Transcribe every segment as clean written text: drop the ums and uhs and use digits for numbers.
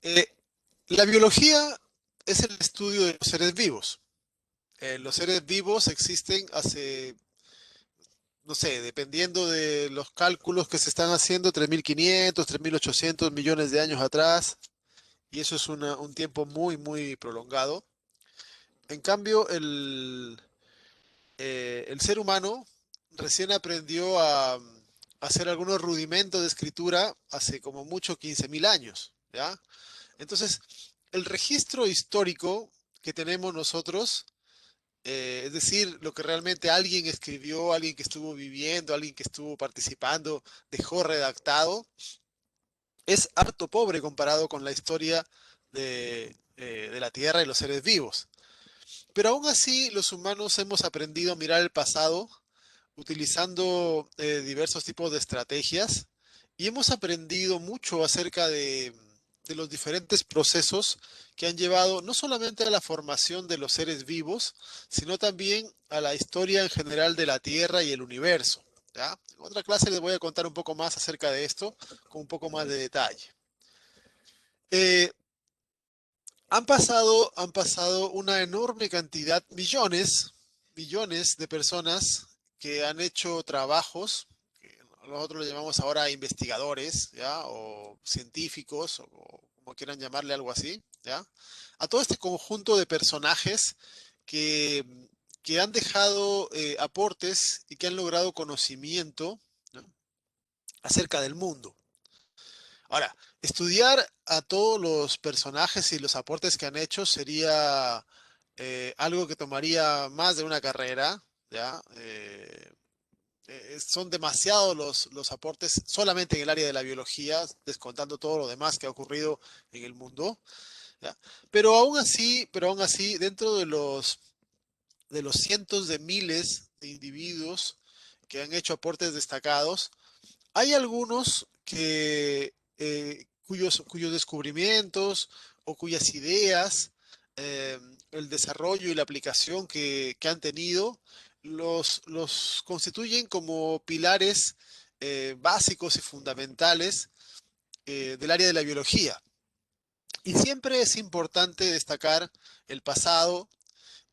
Eh, la biología es el estudio de los seres vivos. Los seres vivos existen hace, no sé, dependiendo de los cálculos que se están haciendo, 3.500, 3.800 millones de años atrás, y eso es un tiempo muy, muy prolongado. En cambio, el ser humano recién aprendió a hacer algunos rudimentos de escritura hace como mucho 15.000 años, ¿ya? Entonces, el registro histórico que tenemos nosotros, es decir, lo que realmente alguien escribió, alguien que estuvo viviendo, alguien que estuvo participando, dejó redactado, es harto pobre comparado con la historia de la Tierra y los seres vivos. Pero aún así, los humanos hemos aprendido a mirar el pasado utilizando diversos tipos de estrategias y hemos aprendido mucho acerca de los diferentes procesos que han llevado no solamente a la formación de los seres vivos, sino también a la historia en general de la Tierra y el universo. ¿Ya? En otra clase les voy a contar un poco más acerca de esto, con un poco más de detalle. Eh, han pasado una enorme cantidad, millones de personas que han hecho trabajos, que nosotros lo llamamos ahora investigadores, ¿ya? O científicos, o como quieran llamarle algo así, ¿ya? A todo este conjunto de personajes que, que han dejado aportes y que han logrado conocimiento, ¿no? Acerca del mundo. Ahora, estudiar a todos los personajes y los aportes que han hecho sería algo que tomaría más de una carrera, ¿ya? Son demasiados los aportes solamente en el área de la biología, descontando todo lo demás que ha ocurrido en el mundo, ¿ya? Pero aún así, dentro de los cientos de miles de individuos que han hecho aportes destacados, hay algunos cuyos descubrimientos o cuyas ideas, el desarrollo y la aplicación que han tenido, los constituyen como pilares básicos y fundamentales del área de la biología. Y siempre es importante destacar el pasado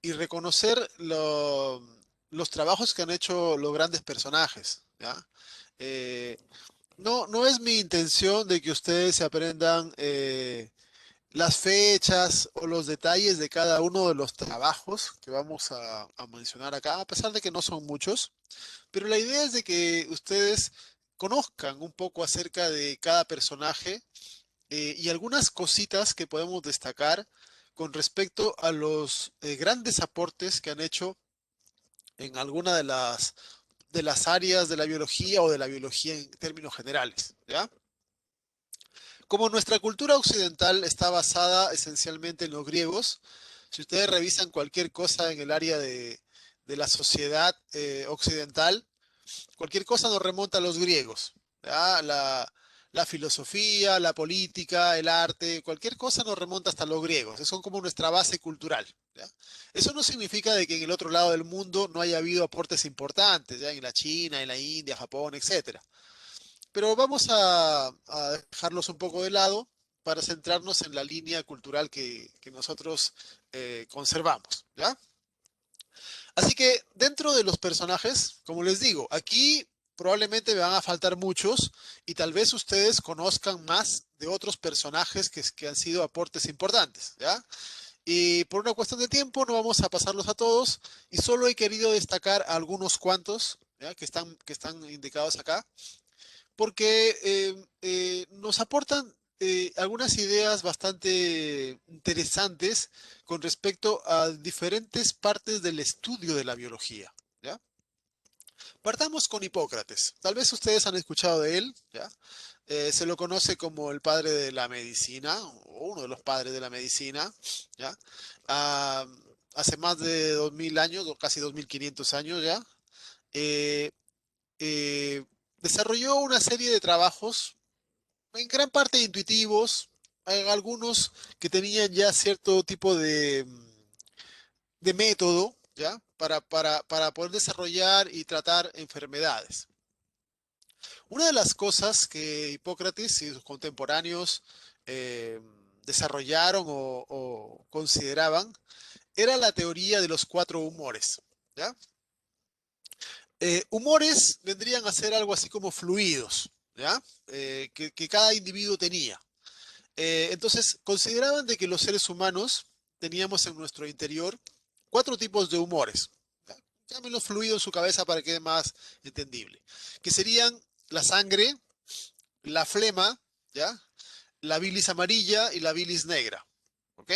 y reconocer los trabajos que han hecho los grandes personajes, ¿ya? Eh, no es mi intención de que ustedes se aprendan las fechas o los detalles de cada uno de los trabajos que vamos a mencionar acá, a pesar de que no son muchos, pero la idea es de que ustedes conozcan un poco acerca de cada personaje y algunas cositas que podemos destacar con respecto a los grandes aportes que han hecho en alguna de las áreas de la biología o de la biología en términos generales, ¿ya? Como nuestra cultura occidental está basada esencialmente en los griegos, si ustedes revisan cualquier cosa en el área de la sociedad occidental, cualquier cosa nos remonta a los griegos. ¿Ya? La filosofía, la política, el arte, cualquier cosa nos remonta hasta los griegos. Son como nuestra base cultural. ¿Ya? Eso no significa de que en el otro lado del mundo no haya habido aportes importantes, ¿ya? En la China, en la India, Japón, etcétera. Pero vamos a dejarlos un poco de lado para centrarnos en la línea cultural que nosotros conservamos, ¿ya? Así que dentro de los personajes, como les digo, aquí probablemente me van a faltar muchos y tal vez ustedes conozcan más de otros personajes que han sido aportes importantes, ¿ya? Y por una cuestión de tiempo no vamos a pasarlos a todos y solo he querido destacar a algunos cuantos, ¿ya? Que están indicados acá porque nos aportan algunas ideas bastante interesantes con respecto a diferentes partes del estudio de la biología, ¿ya? Partamos con Hipócrates. Tal vez ustedes han escuchado de él, ¿ya? Se lo conoce como el padre de la medicina, o uno de los padres de la medicina, ¿ya? Ah, hace más de 2000 años, o casi 2500 años ya, eh, eh, desarrolló una serie de trabajos en gran parte intuitivos, algunos que tenían ya cierto tipo de método, ¿ya? Para poder desarrollar y tratar enfermedades. Una de las cosas que Hipócrates y sus contemporáneos desarrollaron o consideraban era la teoría de los cuatro humores, ¿ya? Humores vendrían a ser algo así como fluidos, ¿ya? Que cada individuo tenía. Entonces, consideraban de que los seres humanos teníamos en nuestro interior cuatro tipos de humores. ¿Ya? Llámenlo fluido en su cabeza para que quede más entendible. Que serían la sangre, la flema, ¿ya? La bilis amarilla y la bilis negra. ¿Ok?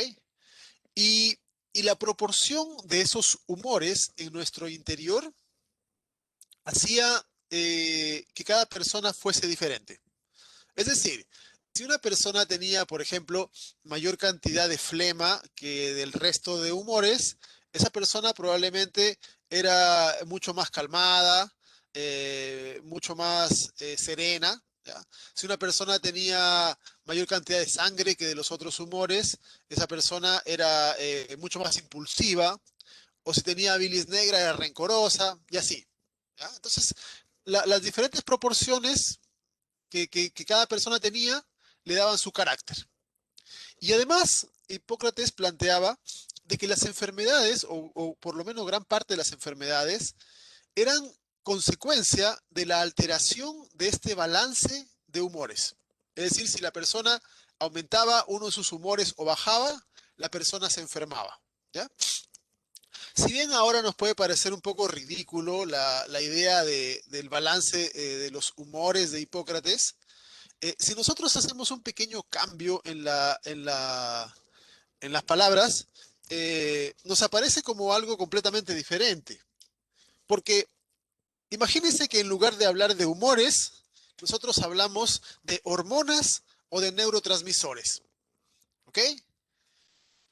Y, y la proporción de esos humores en nuestro interior hacía que cada persona fuese diferente. Es decir, si una persona tenía, por ejemplo, mayor cantidad de flema que del resto de humores, esa persona probablemente era mucho más calmada, mucho más serena. ¿Ya? Si una persona tenía mayor cantidad de sangre que de los otros humores, esa persona era mucho más impulsiva, o si tenía bilis negra era rencorosa, y así. ¿Ya? Entonces, las diferentes proporciones que cada persona tenía le daban su carácter. Y además, Hipócrates planteaba de que las enfermedades, o por lo menos gran parte de las enfermedades, eran consecuencia de la alteración de este balance de humores. Es decir, si la persona aumentaba uno de sus humores o bajaba, la persona se enfermaba. ¿Ya? Si bien ahora nos puede parecer un poco ridículo la idea del balance de los humores de Hipócrates, si nosotros hacemos un pequeño cambio en las palabras, nos aparece como algo completamente diferente. Porque imagínense que en lugar de hablar de humores, nosotros hablamos de hormonas o de neurotransmisores. ¿Ok?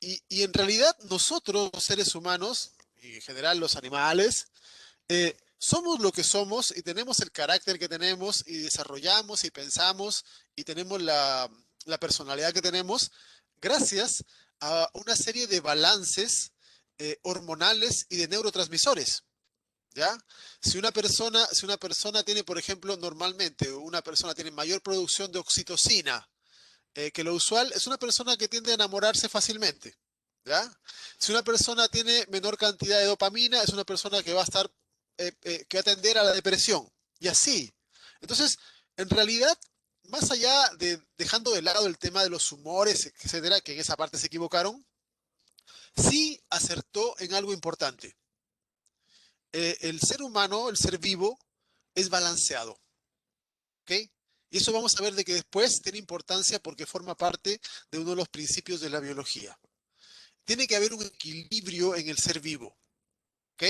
Y en realidad nosotros, los seres humanos, y en general los animales, somos lo que somos y tenemos el carácter que tenemos y desarrollamos y pensamos y tenemos la personalidad que tenemos gracias a una serie de balances hormonales y de neurotransmisores. ¿Ya? Si una persona tiene, por ejemplo, normalmente una persona tiene mayor producción de oxitocina que lo usual, es una persona que tiende a enamorarse fácilmente. ¿Ya? Si una persona tiene menor cantidad de dopamina, es una persona que va a estar, que va a tender a la depresión. Y así. Entonces, en realidad, más allá de dejando de lado el tema de los humores, etcétera, que en esa parte se equivocaron, sí acertó en algo importante. El ser humano, el ser vivo, es balanceado. ¿Ok? Y eso vamos a ver de que después tiene importancia porque forma parte de uno de los principios de la biología. Tiene que haber un equilibrio en el ser vivo, ¿ok?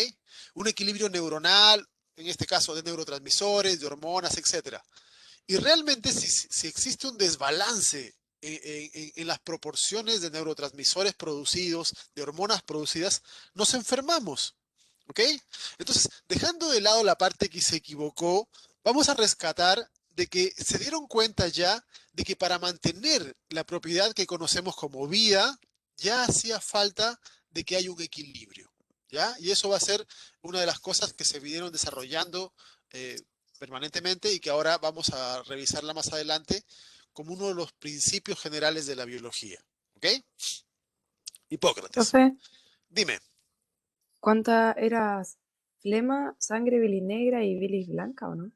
Un equilibrio neuronal, en este caso de neurotransmisores, de hormonas, etcétera. Y realmente si existe un desbalance en las proporciones de neurotransmisores producidos, de hormonas producidas, nos enfermamos, ¿ok? Entonces, dejando de lado la parte que se equivocó, vamos a rescatar de que se dieron cuenta ya de que para mantener la propiedad que conocemos como vida, ya hacía falta de que haya un equilibrio, ¿ya? Y eso va a ser una de las cosas que se vinieron desarrollando eh, permanentemente y que ahora vamos a revisarla más adelante como uno de los principios generales de la biología, ¿ok? Hipócrates. Profe, Dime. ¿cuánta eras flema, sangre, bilis negra y bilis blanca o no?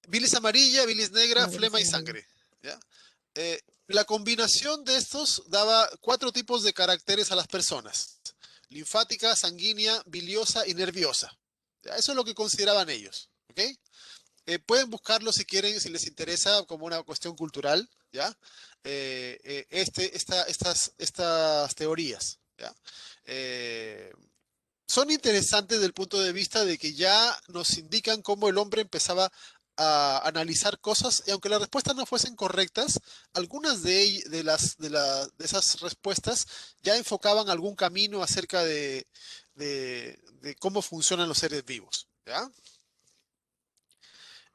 Bilis amarilla, bilis negra, Ah, bilis flema y amarilla. sangre. ¿Ya? La combinación de estos daba cuatro tipos de caracteres a las personas. Linfática, sanguínea, biliosa y nerviosa. ¿Ya? Eso es lo que consideraban ellos. ¿Ok? Pueden buscarlo si quieren, si les interesa, como una cuestión cultural, ¿ya? Estas teorías, ¿ya? Eh, Son interesantes desde el punto de vista de que ya nos indican cómo el hombre empezaba a analizar cosas y aunque las respuestas no fuesen correctas, algunas de esas respuestas ya enfocaban algún camino acerca de cómo funcionan los seres vivos. ¿Ya?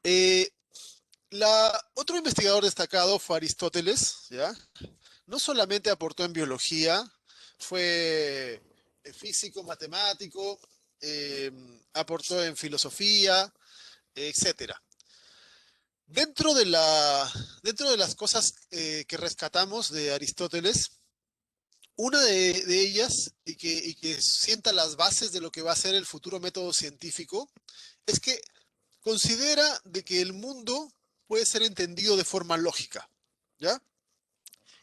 Eh, Otro investigador destacado fue Aristóteles, ¿ya? No solamente aportó en biología, fue físico, matemático, aportó en filosofía, etcétera. Dentro de dentro de las cosas que rescatamos de Aristóteles, una de ellas, y que sienta las bases de lo que va a ser el futuro método científico, es que considera de que el mundo puede ser entendido de forma lógica, ¿ya?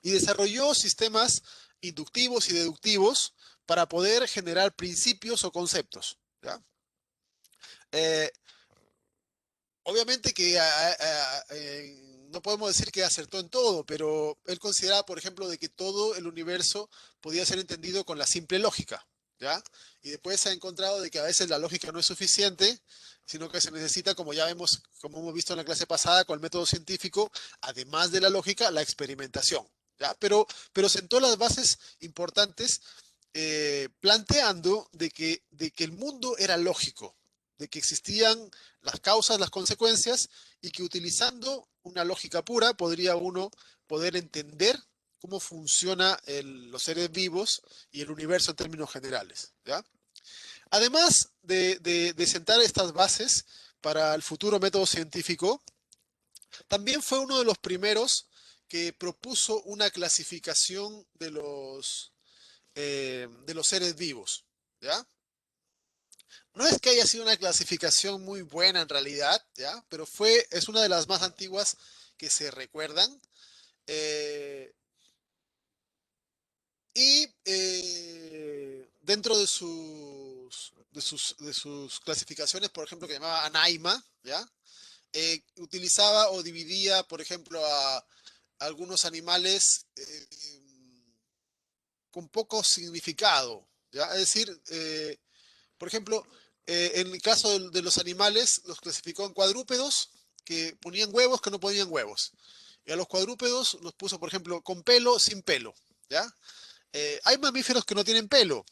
Y desarrolló sistemas inductivos y deductivos para poder generar principios o conceptos, ¿ya? Eh, Obviamente que no podemos decir que acertó en todo, pero él consideraba, por ejemplo, de que todo el universo podía ser entendido con la simple lógica, ¿ya? Y después se ha encontrado de que a veces la lógica no es suficiente, sino que se necesita, como ya vemos, como hemos visto en la clase pasada, con el método científico, además de la lógica, la experimentación, ¿ya? Pero sentó las bases importantes planteando de que el mundo era lógico, de que existían las causas, las consecuencias, y que utilizando una lógica pura podría uno poder entender cómo funciona los seres vivos y el universo en términos generales, ¿ya? Además de sentar estas bases para el futuro método científico, también fue uno de los primeros que propuso una clasificación de los seres vivos, ¿ya? No es que haya sido una clasificación muy buena en realidad, ¿ya? Pero es una de las más antiguas que se recuerdan. Eh, Dentro de sus clasificaciones, por ejemplo, que llamaba Anaima, ¿ya? Utilizaba o dividía, por ejemplo, a algunos animales con poco significado, ¿ya? Es decir, por ejemplo, en el caso de los animales, los clasificó en cuadrúpedos que ponían huevos, que no ponían huevos. Y a los cuadrúpedos los puso, por ejemplo, con pelo, sin pelo, ¿ya? Hay mamíferos que no tienen pelo,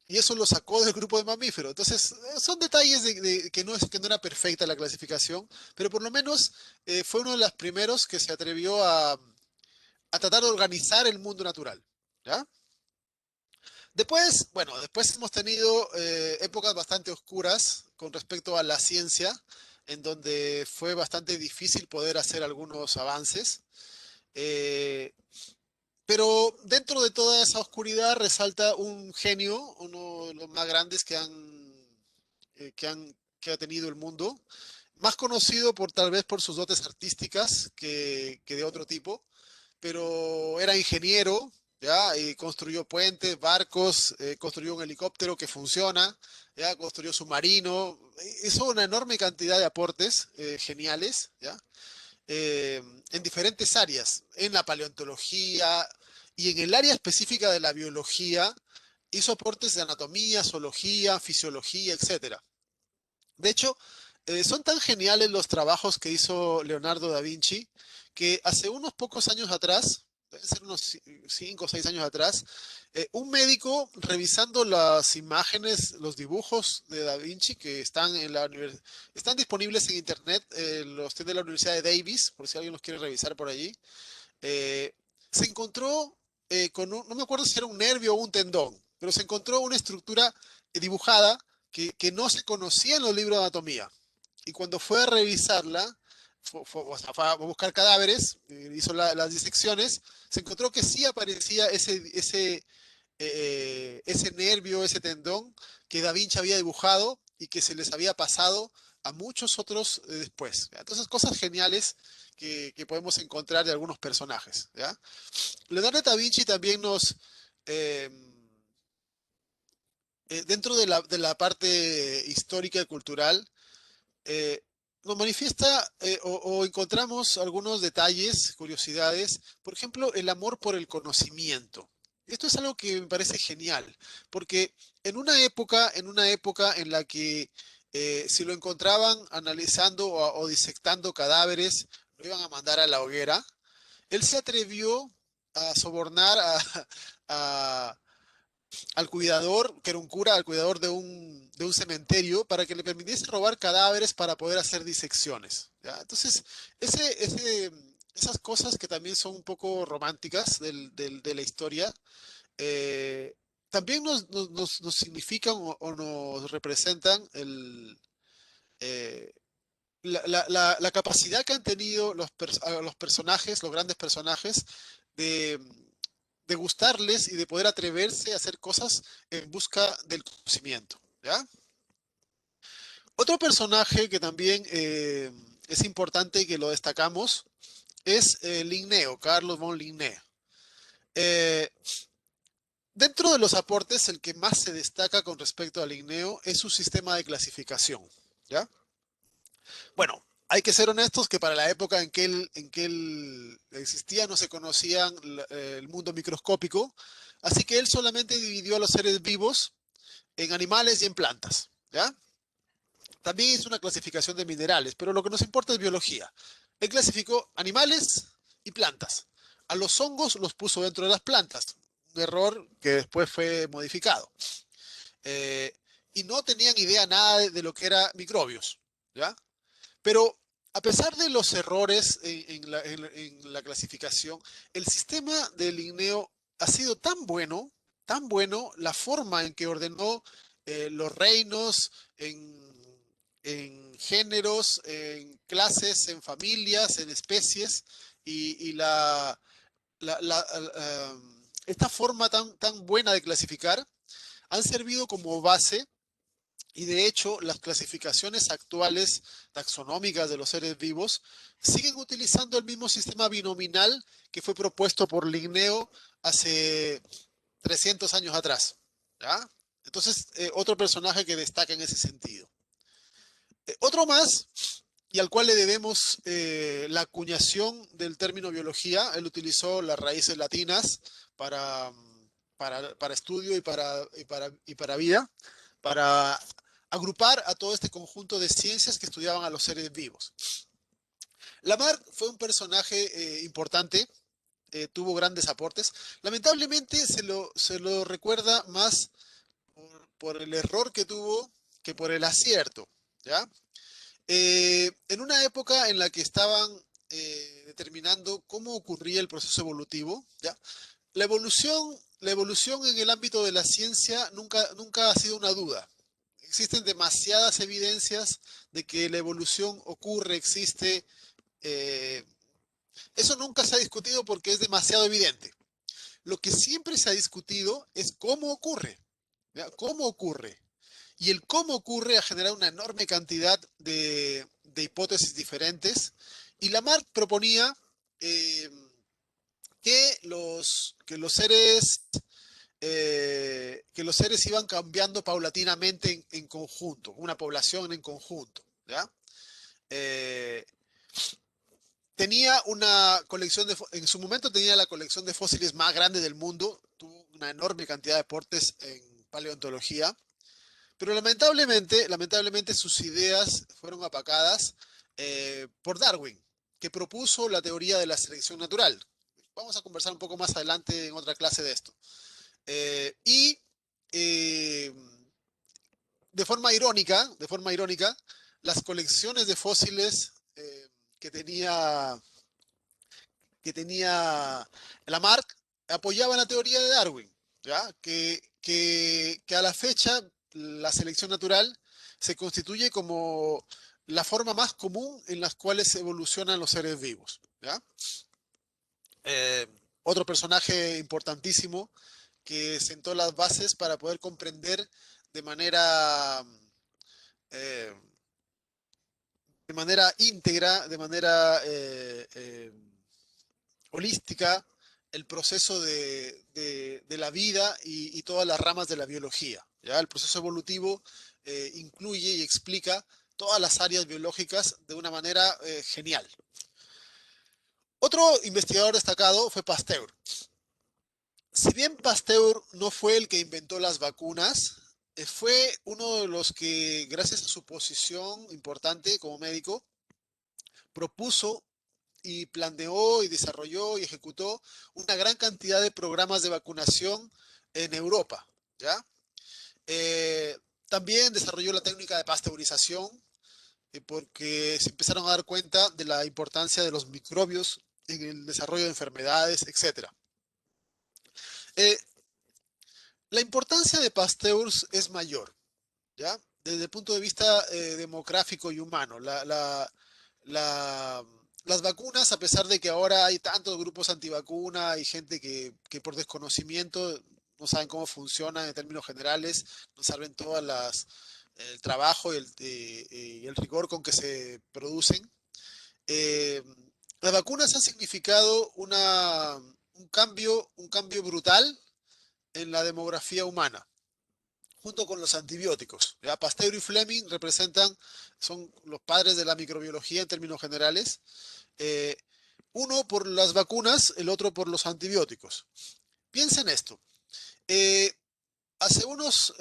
y eso lo sacó del grupo de mamíferos. Entonces, son detalles que no era perfecta la clasificación, pero por lo menos fue uno de los primeros que se atrevió a tratar de organizar el mundo natural, ¿ya? Después, bueno, después hemos tenido épocas bastante oscuras con respecto a la ciencia, en donde fue bastante difícil poder hacer algunos avances. Eh, pero dentro de toda esa oscuridad resalta un genio, uno de los más grandes que ha tenido el mundo, más conocido por tal vez por sus dotes artísticas que de otro tipo, pero era ingeniero, ¿ya? Y construyó puentes, barcos, construyó un helicóptero que funciona, ¿ya? Construyó submarino, hizo una enorme cantidad de aportes geniales, ¿ya? En diferentes áreas, en la paleontología y en el área específica de la biología, hizo aportes de anatomía, zoología, fisiología, etcétera. De hecho, son tan geniales los trabajos que hizo Leonardo da Vinci que hace unos pocos años atrás, deben ser unos 5 o 6 años atrás, un médico revisando las imágenes, los dibujos de da Vinci que están en están disponibles en internet, los tiene la Universidad de Davis, por si alguien los quiere revisar por allí, eh, se encontró no me acuerdo si era un nervio o un tendón, pero se encontró una estructura dibujada que no se conocía en los libros de anatomía. Y cuando fue a revisarla, o sea, fue a buscar cadáveres, hizo las disecciones, se encontró que sí aparecía ese nervio, ese tendón que Da Vinci había dibujado y que se les había pasado a muchos otros después. ¿Ya? Entonces, cosas geniales que podemos encontrar de algunos personajes. ¿Ya? Leonardo da Vinci también eh, dentro de la parte histórica y cultural, eh, nos manifiesta o encontramos algunos detalles, curiosidades, por ejemplo, el amor por el conocimiento. Esto es algo que me parece genial, porque en una época en la que si lo encontraban analizando o disectando cadáveres, lo iban a mandar a la hoguera, él se atrevió a sobornar a- al cuidador, que era un cura, al cuidador de un cementerio, para que le permitiese robar cadáveres para poder hacer disecciones. ¿Ya? Entonces, esas cosas que también son un poco románticas de la historia, eh, también nos significan o nos representan eh, la capacidad que han tenido los personajes, los grandes personajes, de, de gustarles y de poder atreverse a hacer cosas en busca del conocimiento, ¿ya? Otro personaje que también es importante y que lo destacamos es Linneo, Carlos von Linneo. Eh, Dentro de los aportes, el que más se destaca con respecto a Linneo es su sistema de clasificación, ¿ya? Bueno, hay que ser honestos que para la época en que él existía no se conocían el mundo microscópico, así que él solamente dividió a los seres vivos en animales y en plantas, ¿ya? También hizo una clasificación de minerales, pero lo que nos importa es biología. Él clasificó animales y plantas. A los hongos los puso dentro de las plantas, un error que después fue modificado. Eh, y no tenían idea nada de lo que era microbios, ¿ya? Pero a pesar de los errores en la clasificación, el sistema de Linneo ha sido tan bueno la forma en que ordenó los reinos en géneros, en clases, en familias, en especies, y esta forma tan buena de clasificar han servido como base y de hecho, las clasificaciones actuales taxonómicas de los seres vivos siguen utilizando el mismo sistema binominal que fue propuesto por Linneo hace 300 años atrás, ¿ya? Entonces, otro personaje que destaca en ese sentido. Otro más, y al cual le debemos la acuñación del término biología, él utilizó las raíces latinas para, para estudio y para vida, para agrupar a todo este conjunto de ciencias que estudiaban a los seres vivos. Lamarck fue un personaje importante, tuvo grandes aportes. Lamentablemente se lo recuerda más por el error que tuvo que por el acierto, ¿ya? En una época en la que estaban determinando cómo ocurría el proceso evolutivo, ¿ya? La evolución en el ámbito de la ciencia nunca ha sido una duda. Existen demasiadas evidencias de que la evolución ocurre, existe. eh, Eso nunca se ha discutido porque es demasiado evidente. Lo que siempre se ha discutido es cómo ocurre, ¿ya? ¿Cómo ocurre? Y el cómo ocurre ha generado una enorme cantidad de hipótesis diferentes. Y Lamarck proponía eh, que los seres iban cambiando paulatinamente en conjunto, una población en conjunto, ¿ya? Eh, Tenía una colección en su momento tenía la colección de fósiles más grande del mundo, tuvo una enorme cantidad de aportes en paleontología, pero lamentablemente sus ideas fueron apacadas por Darwin, que propuso la teoría de la selección natural. Vamos a conversar un poco más adelante en otra clase de esto. Y eh, de forma irónica, las colecciones de fósiles que tenía, que tenía Lamarck apoyaban la teoría de Darwin, ¿ya? Que a la fecha la selección natural se constituye como la forma más común en las cuales evolucionan los seres vivos, ¿ya? Eh, Otro personaje importantísimo que sentó las bases para poder comprender de manera, eh, de manera íntegra, de manera holística, el proceso de la vida y todas las ramas de la biología. ¿Ya? El proceso evolutivo incluye y explica todas las áreas biológicas de una manera genial. Otro investigador destacado fue Pasteur. Si bien Pasteur no fue el que inventó las vacunas, fue uno de los que, gracias a su posición importante como médico, propuso y planeó y desarrolló y ejecutó una gran cantidad de programas de vacunación en Europa, ¿ya? Eh, También desarrolló la técnica de pasteurización porque se empezaron a dar cuenta de la importancia de los microbios en el desarrollo de enfermedades, etcétera. Eh, la importancia de Pasteur es mayor, ¿ya? desde el punto de vista demográfico y humano. La- las vacunas, a pesar de que ahora hay tantos grupos antivacuna y gente que por desconocimiento no saben cómo funcionan en términos generales, no saben todas el trabajo y el rigor con que se producen. Eh, las vacunas han significado un cambio brutal en la demografía humana, junto con los antibióticos. ¿Ya? Pasteur y Fleming son los padres de la microbiología en términos generales. Eh, uno por las vacunas, el otro por los antibióticos. Piensa en esto. Eh, hace unos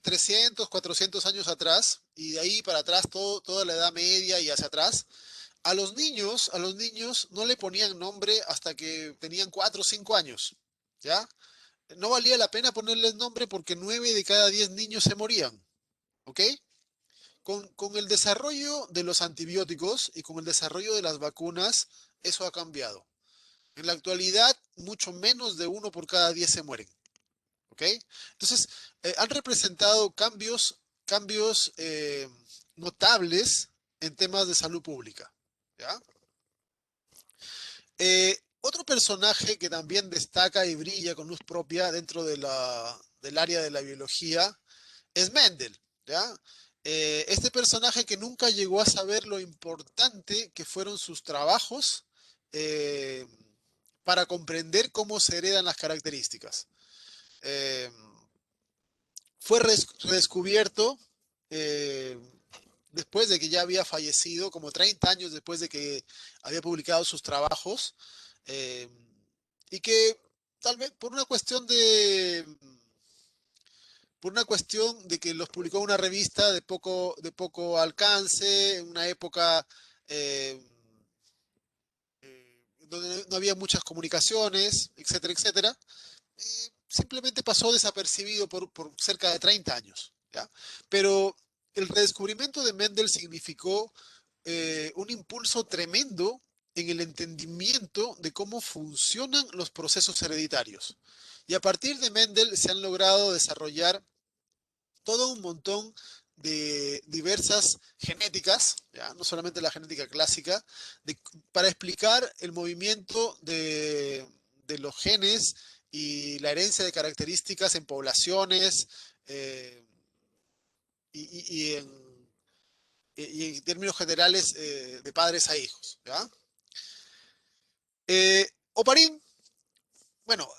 300, 400 años atrás, y de ahí para atrás, toda la Edad Media y hacia atrás, a los niños no le ponían nombre hasta que tenían 4 o 5 años. ¿Ya? No valía la pena ponerles nombre porque 9 de cada 10 niños se morían. ¿Ok? Con el desarrollo de los antibióticos y con el desarrollo de las vacunas, eso ha cambiado. En la actualidad, mucho menos de uno por cada 10 se mueren. ¿Ok? Entonces, han representado cambios notables en temas de salud pública. ¿Ya? Otro personaje que también destaca y brilla con luz propia dentro del área de la biología es Mendel, ¿ya? Este personaje que nunca llegó a saber lo importante que fueron sus trabajos eh, para comprender cómo se heredan las características. Eh, fue redescubierto eh, después de que ya había fallecido, como 30 años después de que había publicado sus trabajos, eh, y que tal vez por una cuestión de que los publicó en una revista de poco alcance, en una época eh, donde no había muchas comunicaciones, etcétera, etcétera, simplemente pasó desapercibido por cerca de 30 años. ¿Ya? Pero el redescubrimiento de Mendel significó un impulso tremendo en el entendimiento de cómo funcionan los procesos hereditarios. Y a partir de Mendel se han logrado desarrollar todo un montón de diversas genéticas, ¿ya? No solamente la genética clásica, para explicar el movimiento de los genes y la herencia de características en poblaciones eh, y, y- y en, y en términos generales de padres a hijos. ¿Ya? Oparín, bueno,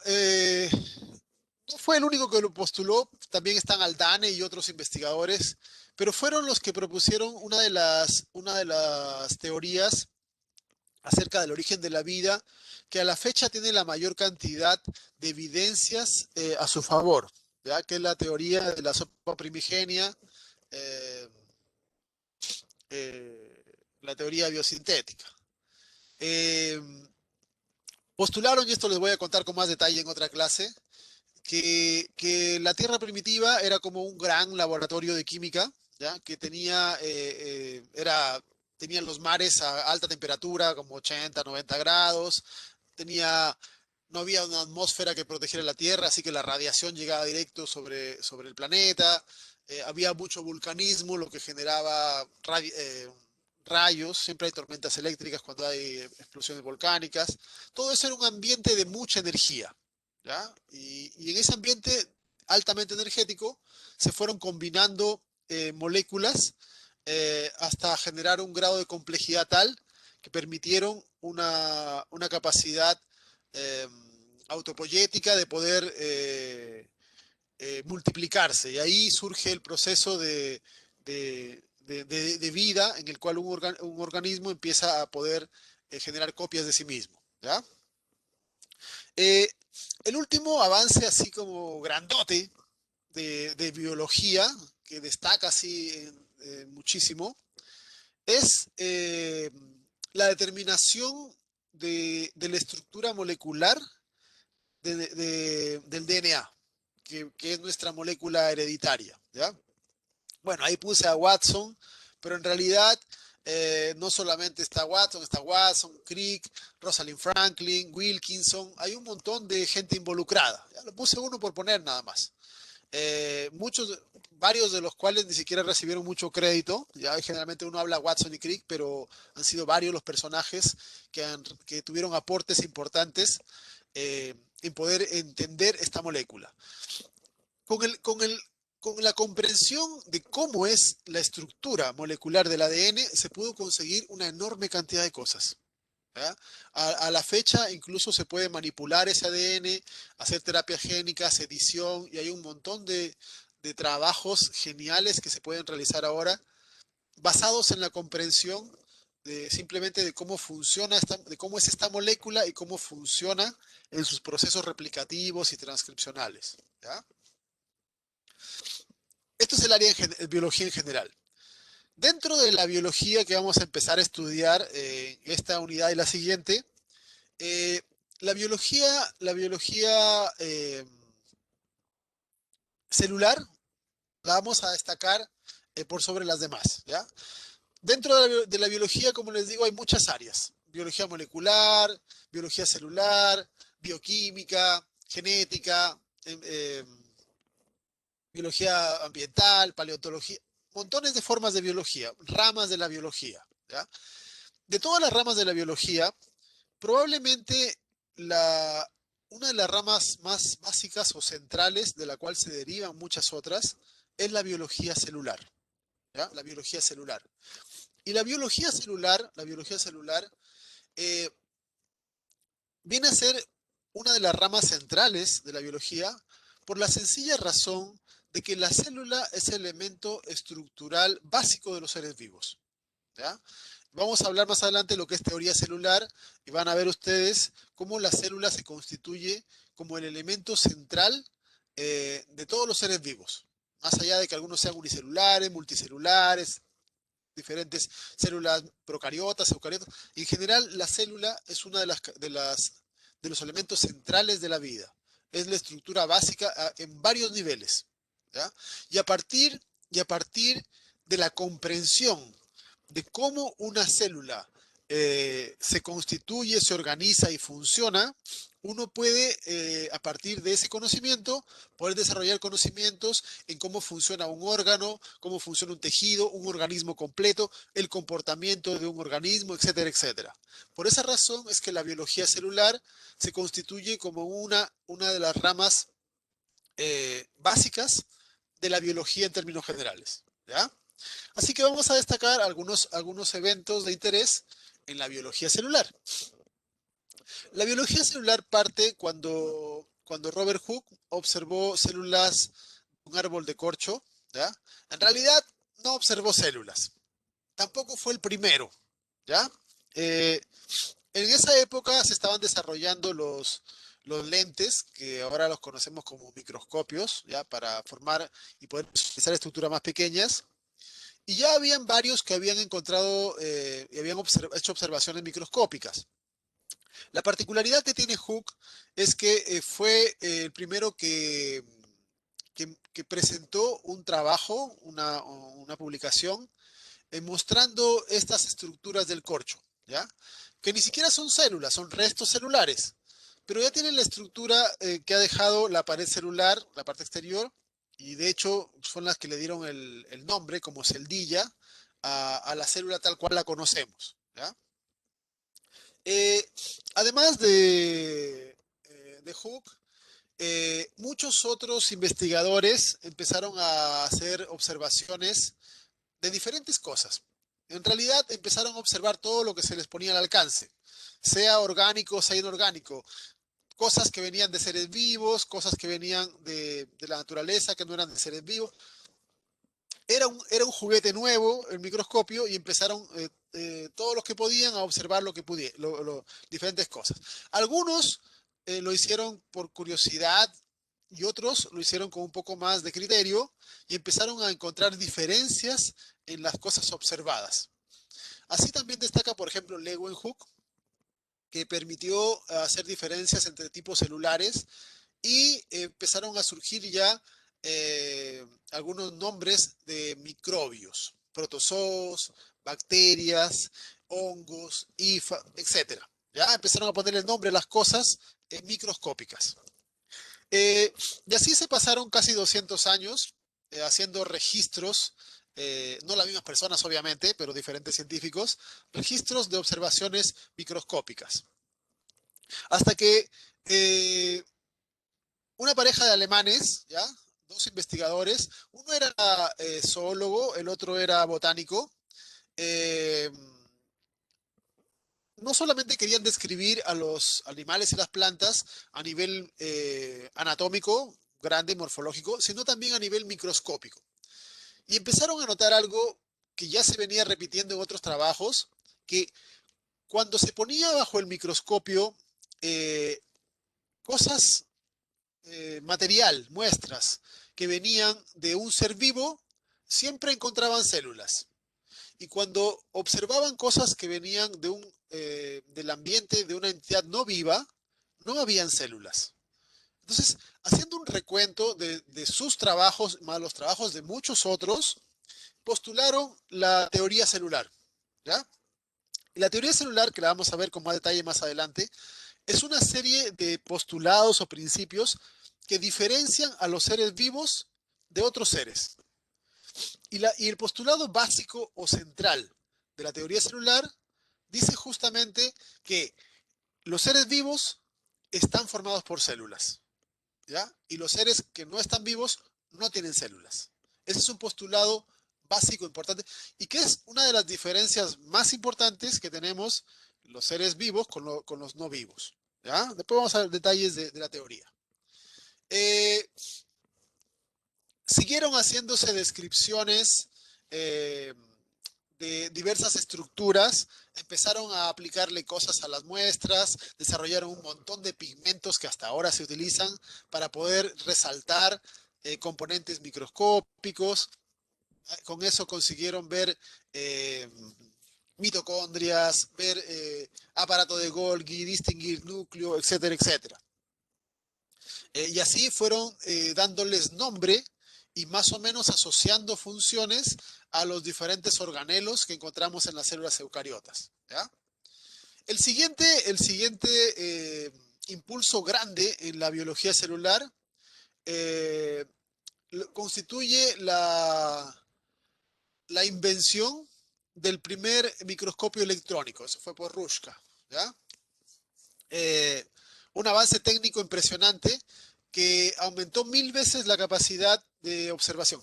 no fue el único que lo postuló, también están Aldane y otros investigadores, pero fueron los que propusieron una de las teorías acerca del origen de la vida, que a la fecha tiene la mayor cantidad de evidencias a su favor, ¿ya? Que es la teoría de la sopa primigenia, eh, eh, la teoría biosintética. Eh, postularon, y esto les voy a contar con más detalle en otra clase, que la Tierra primitiva era como un gran laboratorio de química, ¿ya? Que tenía los mares a alta temperatura, como 80, 90 grados, tenía, no había una atmósfera que protegiera la Tierra, así que la radiación llegaba directo sobre el planeta, había mucho vulcanismo, lo que generaba rayos, siempre hay tormentas eléctricas cuando hay explosiones volcánicas, todo eso era un ambiente de mucha energía. ¿Ya? Y en ese ambiente altamente energético se fueron combinando moléculas hasta generar un grado de complejidad tal que permitieron una capacidad eh, autopoyética de poder multiplicarse. Y ahí surge el proceso de vida en el cual un organismo empieza a poder generar copias de sí mismo. ¿Ya? Eh, el último avance así como grandote de biología, que destaca así muchísimo, es la determinación de la estructura molecular del DNA, que es nuestra molécula hereditaria. ¿Ya? Bueno, ahí puse a Watson, pero en realidad no solamente está Watson, Crick, Rosalind Franklin, Wilkinson, hay un montón de gente involucrada. Ya lo puse uno por poner nada más. varios de los cuales ni siquiera recibieron mucho crédito. Ya generalmente uno habla Watson y Crick, pero han sido varios los personajes que tuvieron aportes importantes en poder entender esta molécula. Con el, con el, con la comprensión de cómo es la estructura molecular del ADN, se pudo conseguir una enorme cantidad de cosas. ¿Ya? A la fecha incluso se puede manipular ese ADN, hacer terapias génicas, edición, y hay un montón de trabajos geniales que se pueden realizar ahora basados en la comprensión simplemente de cómo funciona de cómo es esta molécula y cómo funciona en sus procesos replicativos y transcripcionales. ¿Ya? Esto es el área de biología en general. Dentro de la biología que vamos a empezar a estudiar en esta unidad y la siguiente, eh, la biología celular la vamos a destacar por sobre las demás, ¿ya? Dentro de la biología, como les digo, hay muchas áreas. Biología molecular, biología celular, bioquímica, genética, biología ambiental, paleontología, montones de formas de biología, ramas de la biología, ¿ya? De todas las ramas de la biología, probablemente la, una de las ramas más básicas o centrales de la cual se derivan muchas otras es la biología celular, ¿ya? La biología celular. Y la biología celular eh, viene a ser una de las ramas centrales de la biología por la sencilla razón de que la célula es el elemento estructural básico de los seres vivos, ¿ya? Vamos a hablar más adelante de lo que es teoría celular y van a ver ustedes cómo la célula se constituye como el elemento central de todos los seres vivos. Más allá de que algunos sean unicelulares, multicelulares, diferentes células procariotas, eucariotas. En general, la célula es una de los elementos centrales de la vida. Es la estructura básica en varios niveles. ¿Ya? Y a partir, y a partir de la comprensión de cómo una célula se constituye, se organiza y funciona, uno puede, a partir de ese conocimiento, poder desarrollar conocimientos en cómo funciona un órgano, cómo funciona un tejido, un organismo completo, el comportamiento de un organismo, etcétera, etcétera. Por esa razón es que la biología celular se constituye como una de las ramas básicas de la biología en términos generales. ¿Ya? Así que vamos a destacar algunos eventos de interés en la biología celular. La biología celular parte cuando Robert Hooke observó células de un árbol de corcho, ¿ya? En realidad no observó células, tampoco fue el primero, ¿ya? Eh, en esa época se estaban desarrollando los lentes, que ahora los conocemos como microscopios, ¿ya? Para formar y poder visualizar estructuras más pequeñas. Y ya habían varios que habían encontrado y habían hecho observaciones microscópicas. La particularidad que tiene Hooke es que fue el primero que presentó un trabajo, una publicación, mostrando estas estructuras del corcho, ¿ya? Que ni siquiera son células, son restos celulares, pero ya tienen la estructura que ha dejado la pared celular, la parte exterior, y de hecho son las que le dieron el nombre como celdilla a la célula tal cual la conocemos, ¿ya? Eh, además de Hooke, muchos otros investigadores empezaron a hacer observaciones de diferentes cosas. En realidad empezaron a observar todo lo que se les ponía al alcance, sea orgánico, sea inorgánico, cosas que venían de seres vivos, cosas que venían de la naturaleza, que no eran de seres vivos. Era un juguete nuevo, el microscopio, y empezaron todos los que podían a observar lo que pudieran, diferentes cosas. Algunos lo hicieron por curiosidad y otros lo hicieron con un poco más de criterio y empezaron a encontrar diferencias en las cosas observadas. Así también destaca, por ejemplo, Leeuwenhoek, que permitió hacer diferencias entre tipos celulares y empezaron a surgir ya algunos nombres de microbios, protozoos, bacterias, hongos, etcétera. Ya empezaron a poner el nombre a las cosas microscópicas. Eh, y así se pasaron casi 200 años haciendo registros, no las mismas personas obviamente, pero diferentes científicos, registros de observaciones microscópicas. Hasta que eh, una pareja de alemanes, ¿ya? Dos investigadores, uno era zoólogo, el otro era botánico, eh, no solamente querían describir a los animales y las plantas a nivel anatómico, grande, morfológico, sino también a nivel microscópico. Y empezaron a notar algo que ya se venía repitiendo en otros trabajos, que cuando se ponía bajo el microscopio eh, cosas, material, muestras que venían de un ser vivo, siempre encontraban células. Y cuando observaban cosas que venían del ambiente de una entidad no viva, no habían células. Entonces, haciendo un recuento de sus trabajos, más los trabajos de muchos otros, postularon la teoría celular. ¿Ya? Y la teoría celular, que la vamos a ver con más detalle más adelante, es una serie de postulados o principios que diferencian a los seres vivos de otros seres. Y el postulado básico o central de la teoría celular dice justamente que los seres vivos están formados por células, ¿ya? Y los seres que no están vivos no tienen células. Ese es un postulado básico importante y que es una de las diferencias más importantes que tenemos los seres vivos con los no vivos, ¿ya? Después vamos a ver detalles de la teoría. Eh, Siguieron haciéndose descripciones eh, de diversas estructuras, empezaron a aplicarle cosas a las muestras, desarrollaron un montón de pigmentos que hasta ahora se utilizan para poder resaltar componentes microscópicos. Con eso consiguieron ver eh, mitocondrias, ver aparato de Golgi, distinguir núcleo, etcétera, etcétera. Y así fueron dándoles nombre y más o menos asociando funciones a los diferentes organelos que encontramos en las células eucariotas. ¿Ya? El siguiente impulso grande en la biología celular eh, constituye la invención del primer microscopio electrónico. Eso fue por Rushka. ¿Ya? eh, un avance técnico impresionante que aumentó 1000 veces la capacidad de observación.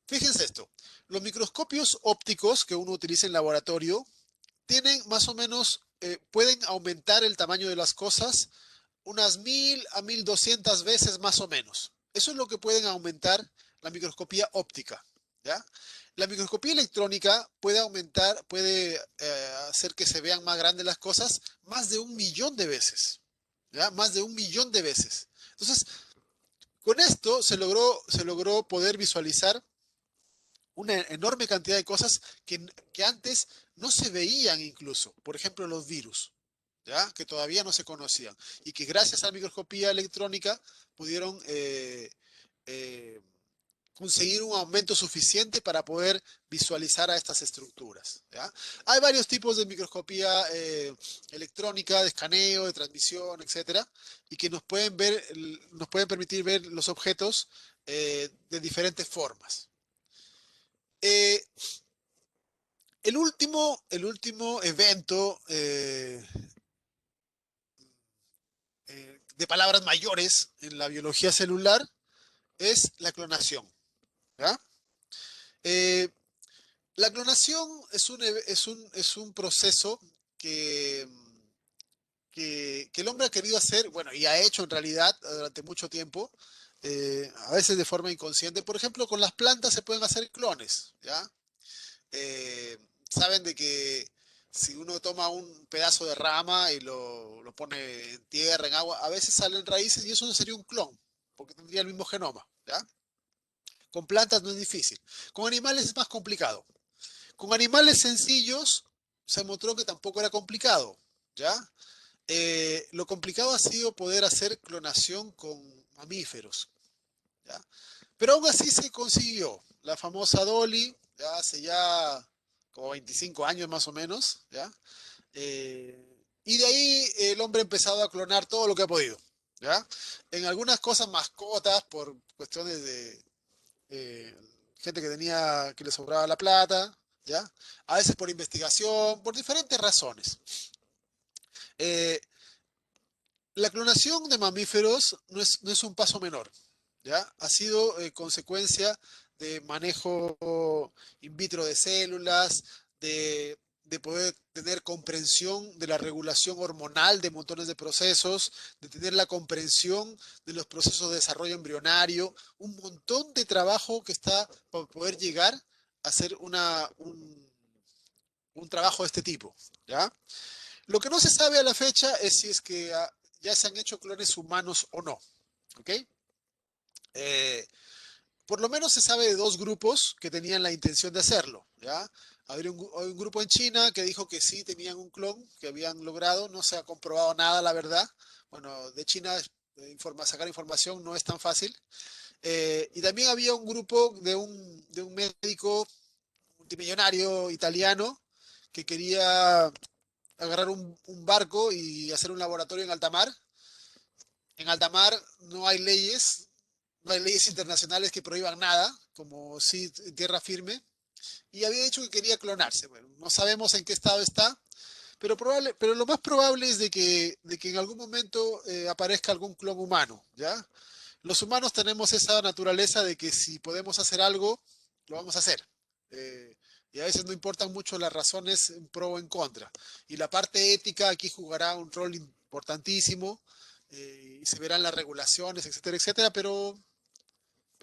Fíjense esto, los microscopios ópticos que uno utiliza en laboratorio tienen más o menos, pueden aumentar el tamaño de las cosas unas 1000 a 1200 veces más o menos. Eso es lo que pueden aumentar la microscopía óptica. ¿Ya? La microscopía electrónica puede aumentar, puede hacer que se vean más grandes las cosas más de 1 millón de veces. ¿Ya? Más de 1 millón de veces. Entonces, con esto se logró poder visualizar una enorme cantidad de cosas que antes no se veían incluso. Por ejemplo, los virus. ¿Ya? Que todavía no se conocían y que gracias a la microscopía electrónica pudieron eh, conseguir un aumento suficiente para poder visualizar a estas estructuras. ¿Ya? Hay varios tipos de microscopía electrónica, de escaneo, de transmisión, etcétera, y que nos pueden permitir ver los objetos de diferentes formas. Eh, el último evento de palabras mayores en la biología celular es la clonación. ¿Ya? Eh, la clonación es un proceso que, que el hombre ha querido hacer, bueno, y ha hecho en realidad durante mucho tiempo, a veces de forma inconsciente. Por ejemplo, con las plantas se pueden hacer clones, ¿ya? Eh, Saben de que si uno toma un pedazo de rama y lo pone en tierra, en agua, a veces salen raíces y eso no sería un clon, porque tendría el mismo genoma, ¿ya? Con plantas no es difícil. Con animales es más complicado. Con animales sencillos se mostró que tampoco era complicado, ¿ya? Lo complicado ha sido poder hacer clonación con mamíferos, ¿ya? Pero aún así se consiguió. La famosa Dolly, ya hace ya como 25 años más o menos, ¿ya? Y de ahí el hombre ha empezado a clonar todo lo que ha podido, ¿ya? En algunas cosas mascotas por cuestiones de eh, gente que tenía, que le sobraba la plata, ¿ya? A veces por investigación, por diferentes razones. Eh, la clonación de mamíferos no es un paso menor, ¿ya? Ha sido consecuencia de manejo in vitro de células, de poder tener comprensión de la regulación hormonal de montones de procesos, de tener la comprensión de los procesos de desarrollo embrionario, un montón de trabajo que está para poder llegar a hacer un trabajo de este tipo, ¿ya? Lo que no se sabe a la fecha es si es que ya se han hecho clones humanos o no, ¿ok? Eh, por lo menos se sabe de dos grupos que tenían la intención de hacerlo, ¿ya? Hay un grupo en China que dijo que sí tenían un clon que habían logrado, no se ha comprobado nada, la verdad. Bueno, de China sacar información no es tan fácil. Y también había un grupo de un médico multimillonario italiano que quería agarrar un barco y hacer un laboratorio en alta mar. En alta mar no hay leyes internacionales que prohíban nada, como si en tierra firme, y había dicho que quería clonarse. Bueno, no sabemos en qué estado está, pero lo más probable es de que en algún momento aparezca algún clon humano, ¿ya? Los humanos tenemos esa naturaleza de que si podemos hacer algo, lo vamos a hacer. Eh, y a veces no importan mucho las razones en pro o en contra. Y la parte ética aquí jugará un rol importantísimo, y se verán las regulaciones, etcétera, etcétera, pero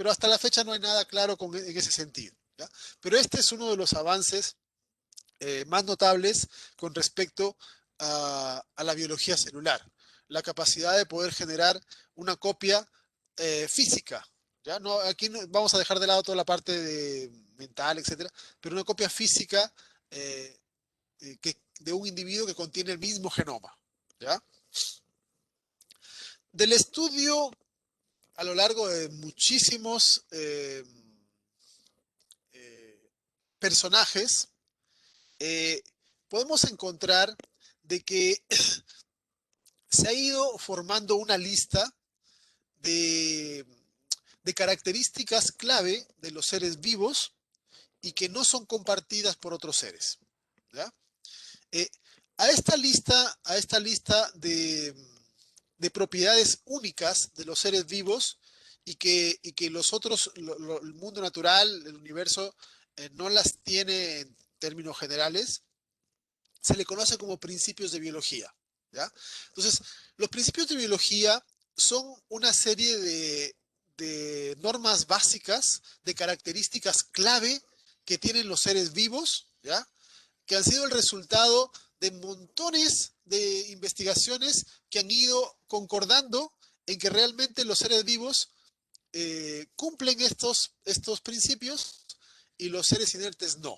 hasta la fecha no hay nada claro en ese sentido, ¿ya? Pero este es uno de los avances más notables con respecto a la biología celular, la capacidad de poder generar una copia física. ¿Ya? No, aquí vamos a dejar de lado toda la parte mental, etcétera, pero una copia física de un individuo que contiene el mismo genoma. ¿Ya? Del estudio a lo largo de muchísimos eh, personajes, eh, podemos encontrar de que se ha ido formando una lista de, de características clave de los seres vivos y que no son compartidas por otros seres. ¿Ya? Eh, a esta lista de propiedades únicas de los seres vivos y que los otros, el mundo natural, el universo, no las tiene en términos generales, se le conoce como principios de biología. ¿Ya? Entonces, los principios de biología son una serie de normas básicas, de características clave que tienen los seres vivos, ¿ya? Que han sido el resultado de montones de investigaciones que han ido concordando en que realmente los seres vivos cumplen estos principios y los seres inertes no.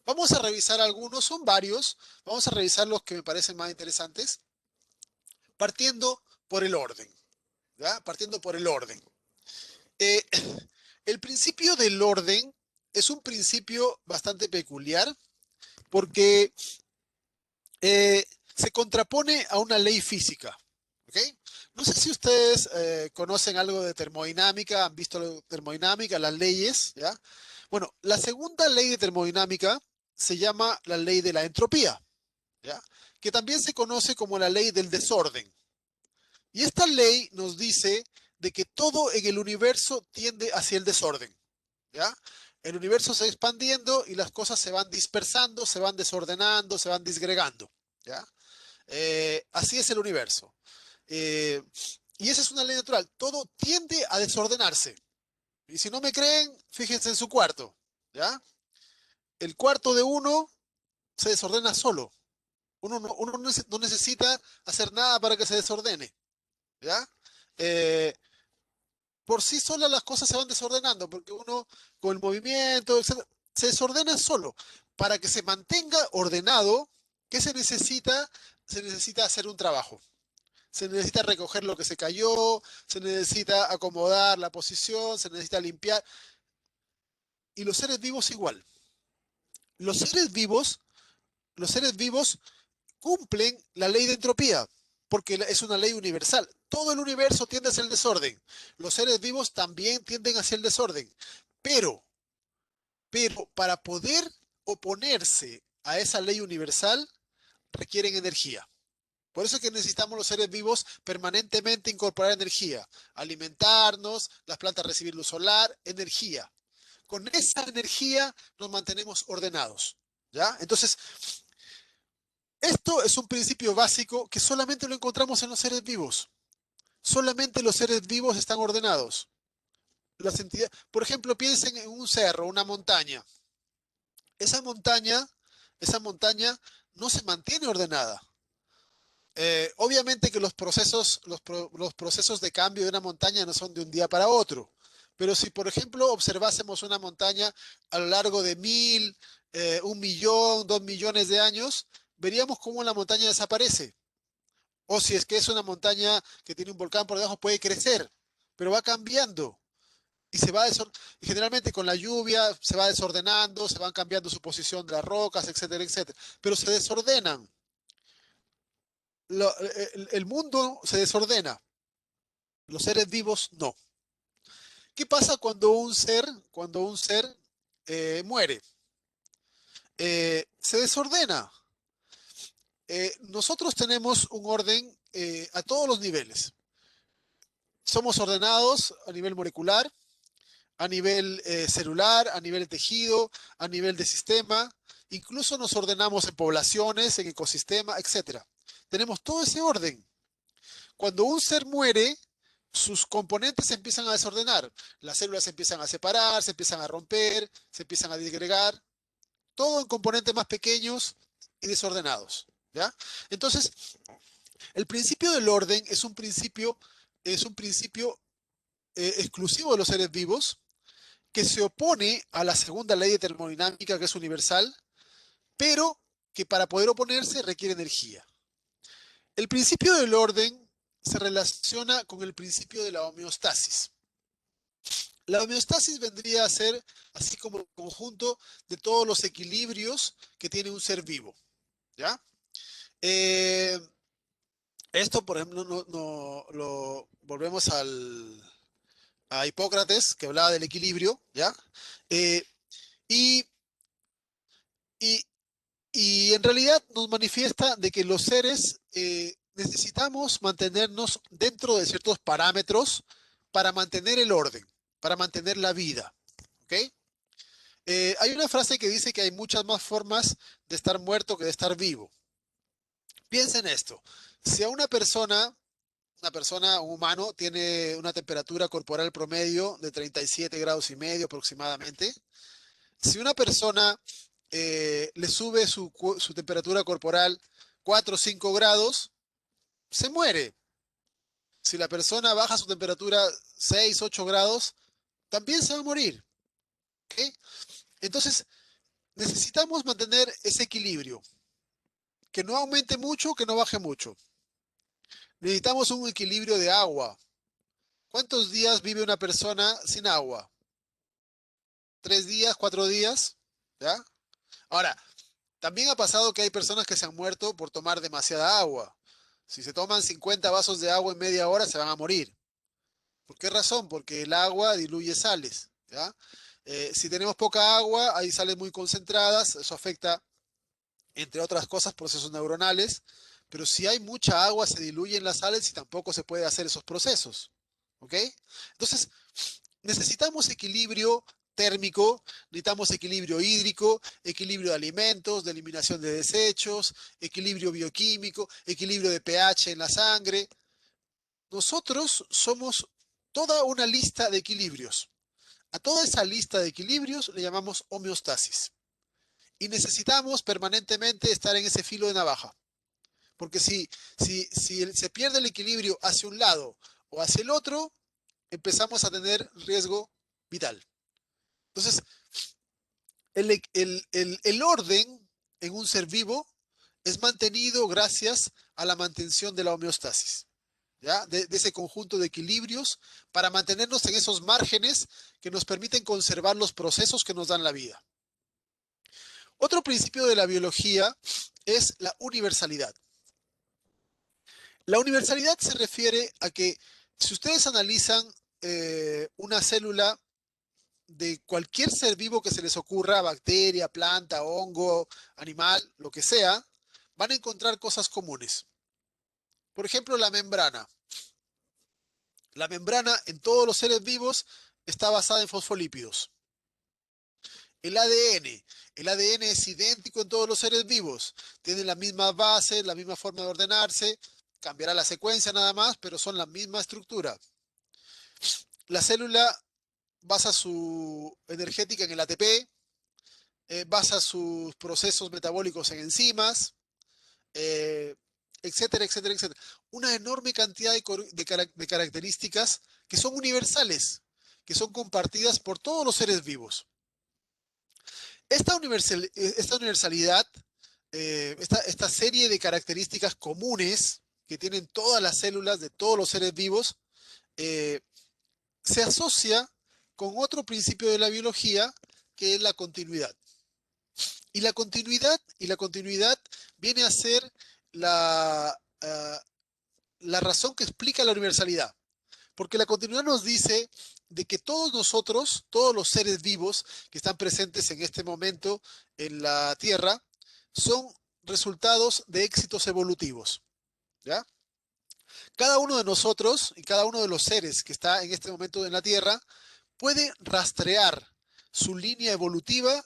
Vamos a revisar algunos, son varios. Vamos a revisar los que me parecen más interesantes, partiendo por el orden. ¿Ya? Partiendo por el orden. Eh, el principio del orden es un principio bastante peculiar porque se contrapone a una ley física. ¿Ok? No sé si ustedes conocen algo de termodinámica, han visto termodinámica, las leyes, ¿ya? Bueno, la segunda ley de termodinámica se llama la ley de la entropía, ¿ya? Que también se conoce como la ley del desorden. Y esta ley nos dice de que todo en el universo tiende hacia el desorden, ¿ya? El universo se va expandiendo y las cosas se van dispersando, se van desordenando, se van disgregando, ¿ya? Así es el universo. Eh, y esa es una ley natural. Todo tiende a desordenarse. Y si no me creen, fíjense en su cuarto, ¿ya? El cuarto de uno se desordena solo. Uno no necesita hacer nada para que se desordene, ¿ya? Eh, por sí solas las cosas se van desordenando, porque uno con el movimiento, etcétera, se desordena solo. Para que se mantenga ordenado, ¿qué se necesita? Se necesita hacer un trabajo. Se necesita recoger lo que se cayó, se necesita acomodar la posición, se necesita limpiar. Y los seres vivos igual. Los seres vivos, los seres vivos cumplen la ley de entropía. porque es una ley universal. Todo el universo tiende hacia el desorden. Los seres vivos también tienden hacia el desorden. Pero, pero para poder oponerse a esa ley universal, requieren energía. Por eso es que necesitamos los seres vivos permanentemente incorporar energía, alimentarnos, las plantas recibir luz solar, energía. Con esa energía nos mantenemos ordenados, ¿ya? Entonces, esto es un principio básico que solamente lo encontramos en los seres vivos. Solamente los seres vivos están ordenados. Las entidades, por ejemplo, piensen en un cerro, una montaña. Esa montaña, esa montaña no se mantiene ordenada. Obviamente que los procesos de cambio de una montaña no son de un día para otro, pero si por ejemplo observásemos una montaña a lo largo de 1000, 1 millón, 2 millones de años, veríamos cómo la montaña desaparece. O si es que es una montaña que tiene un volcán por debajo, puede crecer, pero va cambiando y y generalmente con la lluvia se va desordenando, se van cambiando su posición de las rocas, etcétera, etcétera, pero se desordenan. El mundo se desordena, los seres vivos no. ¿Qué pasa cuando un ser muere? Se desordena. Nosotros tenemos un orden a todos los niveles. Somos ordenados a nivel molecular, a nivel celular, a nivel de tejido, a nivel de sistema. Incluso nos ordenamos en poblaciones, en ecosistema, etcétera. Tenemos todo ese orden. Cuando un ser muere, sus componentes se empiezan a desordenar. Las células se empiezan a separar, se empiezan a romper, se empiezan a disgregar, todo en componentes más pequeños y desordenados. ¿Ya? Entonces, el principio del orden es un principio exclusivo de los seres vivos que se opone a la segunda ley de termodinámica, que es universal, pero que para poder oponerse requiere energía. El principio del orden se relaciona con el principio de la homeostasis. La homeostasis vendría a ser así como el conjunto de todos los equilibrios que tiene un ser vivo. ¿Ya? Eh, Esto, por ejemplo, lo volvemos a Hipócrates, que hablaba del equilibrio, ¿ya? Eh, y, y, y en realidad nos manifiesta de que los seres necesitamos mantenernos dentro de ciertos parámetros para mantener el orden, para mantener la vida, ¿ok? Hay una frase que dice que hay muchas más formas de estar muerto que de estar vivo. Piensa en esto. Si a una persona, un humano, tiene una temperatura corporal promedio de 37 grados y medio aproximadamente, si una persona le sube su temperatura corporal 4 o 5 grados, se muere. Si la persona baja su temperatura 6, 8 grados, también se va a morir. ¿Ok? Entonces, necesitamos mantener ese equilibrio, que no aumente mucho, que no baje mucho. Necesitamos un equilibrio de agua. ¿Cuántos días vive una persona sin agua? ¿3 días, 4 días? ¿Ya? Ahora, también ha pasado que hay personas que se han muerto por tomar demasiada agua. Si se toman 50 vasos de agua en media hora, se van a morir. ¿Por qué razón? Porque el agua diluye sales. ¿Ya? Si tenemos poca agua, hay sales muy concentradas, eso afecta, entre otras cosas, procesos neuronales. Pero si hay mucha agua, se diluyen las sales y tampoco se puede hacer esos procesos. ¿Ok? Entonces, necesitamos equilibrio térmico, necesitamos equilibrio hídrico, equilibrio de alimentos, de eliminación de desechos, equilibrio bioquímico, equilibrio de pH en la sangre. Nosotros somos toda una lista de equilibrios. A toda esa lista de equilibrios le llamamos homeostasis. Y necesitamos permanentemente estar en ese filo de navaja. Porque si se pierde el equilibrio hacia un lado o hacia el otro, empezamos a tener riesgo vital. Entonces, el orden en un ser vivo es mantenido gracias a la mantención de la homeostasis, ¿ya? De ese conjunto de equilibrios para mantenernos en esos márgenes que nos permiten conservar los procesos que nos dan la vida. Otro principio de la biología es la universalidad. La universalidad se refiere a que si ustedes analizan una célula de cualquier ser vivo que se les ocurra, bacteria, planta, hongo, animal, lo que sea, van a encontrar cosas comunes. Por ejemplo, la membrana. La membrana en todos los seres vivos está basada en fosfolípidos. El ADN. El ADN es idéntico en todos los seres vivos. Tienen la misma base, la misma forma de ordenarse. Cambiará la secuencia nada más, pero son la misma estructura. La célula basa su energética en el ATP, basa sus procesos metabólicos en enzimas, eh, etcétera, etcétera, etcétera. Una enorme cantidad de características que son universales, que son compartidas por todos los seres vivos. Esta universalidad, esta serie de características comunes que tienen todas las células de todos los seres vivos, eh, se asocia con otro principio de la biología que es la continuidad. Y la continuidad viene a ser la razón que explica la universalidad. Porque la continuidad nos dice de que todos nosotros, todos los seres vivos que están presentes en este momento en la Tierra, son resultados de éxitos evolutivos. ¿Ya? Cada uno de nosotros y cada uno de los seres que está en este momento en la Tierra puede rastrear su línea evolutiva